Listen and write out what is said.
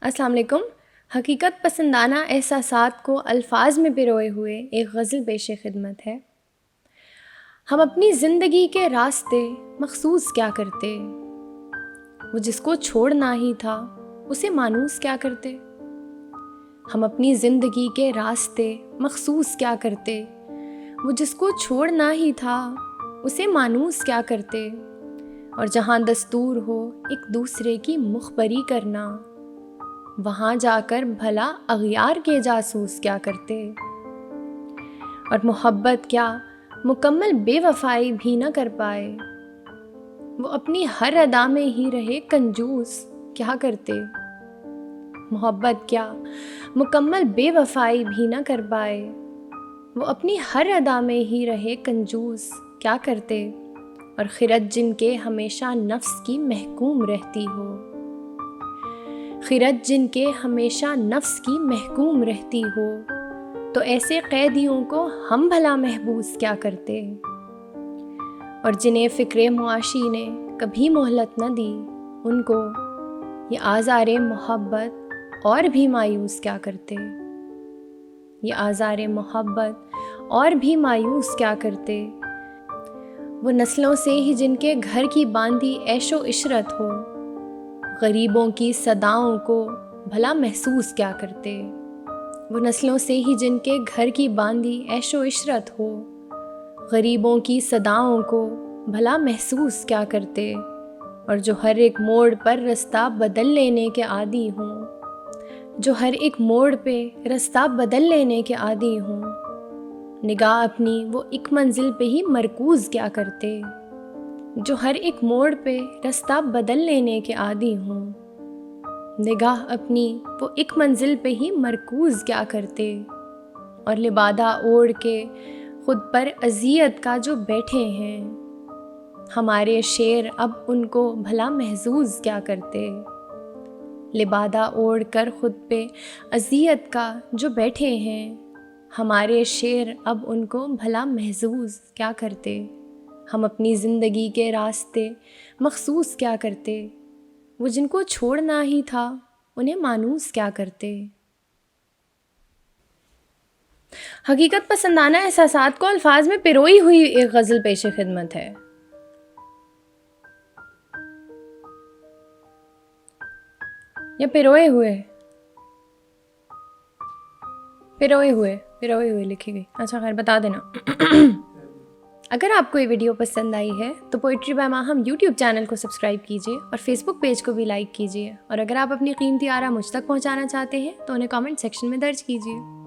السلام علیکم۔ حقیقت پسندانہ احساسات کو الفاظ میں پروئے ہوئے ایک غزل پیش خدمت ہے۔ ہم اپنی زندگی کے راستے مخصوص کیا کرتے، وہ جس کو چھوڑنا ہی تھا اسے مانوس کیا کرتے۔ ہم اپنی زندگی کے راستے مخصوص کیا کرتے، وہ جس کو چھوڑنا ہی تھا اسے مانوس کیا کرتے۔ اور جہاں دستور ہو ایک دوسرے کی مخبری کرنا، وہاں جا کر بھلا اغیار کے جاسوس کیا کرتے۔ اور محبت کیا مکمل بے وفائی بھی نہ کر پائے، وہ اپنی ہر ادا میں ہی رہے کنجوس کیا کرتے۔ محبت کیا مکمل بے وفائی بھی نہ کر پائے، وہ اپنی ہر ادا میں ہی رہے کنجوس کیا کرتے۔ اور خرد جن کے ہمیشہ نفس کی محکوم رہتی ہو، خرد جن کے ہمیشہ نفس کی محکوم رہتی ہو، تو ایسے قیدیوں کو ہم بھلا محبوس کیا کرتے۔ اور جنہیں فکر معاشی نے کبھی مہلت نہ دی، ان کو یہ آزار محبت اور بھی مایوس کیا کرتے۔ یہ آزار محبت اور بھی مایوس کیا کرتے۔ وہ نسلوں سے ہی جن کے گھر کی باندھی عیش و عشرت ہو، غریبوں کی صداؤں کو بھلا محسوس کیا کرتے۔ وہ نسلوں سے ہی جن کے گھر کی باندھی عیش و عشرت ہو، غریبوں کی صداؤں کو بھلا محسوس کیا کرتے۔ اور جو ہر ایک موڑ پر رستہ بدل لینے کے عادی ہوں، جو ہر ایک موڑ پہ رستہ بدل لینے کے عادی ہوں، نگاہ اپنی وہ ایک منزل پہ ہی مرکوز کیا کرتے۔ جو ہر ایک موڑ پہ رستہ بدل لینے کے عادی ہوں، نگاہ اپنی وہ ایک منزل پہ ہی مرکوز کیا کرتے۔ اور لبادہ اوڑھ کے خود پر اذیت کا جو بیٹھے ہیں، ہمارے شعر اب ان کو بھلا محظوظ کیا کرتے۔ لبادہ اوڑھ کر خود پہ اذیت کا جو بیٹھے ہیں، ہمارے شعر اب ان کو بھلا محظوظ کیا کرتے۔ ہم اپنی زندگی کے راستے مخصوص کیا کرتے، وہ جن کو چھوڑنا ہی تھا انہیں مانوس کیا کرتے۔ حقیقت پسندانہ احساسات کو الفاظ میں پروئی ہوئی ایک غزل پیش خدمت ہے۔ یا پروئے ہوئے لکھی گئی، اچھا خیر بتا دینا۔ اگر آپ کو یہ ویڈیو پسند آئی ہے تو poetry by Mahim YouTube channel کو سبسکرائب کیجیے اور فیس بک پیج کو بھی لائک کیجیے، اور اگر آپ اپنی قیمتی آرا مجھ تک پہنچانا چاہتے ہیں تو انہیں کامنٹ سیکشن میں درج کیجیے۔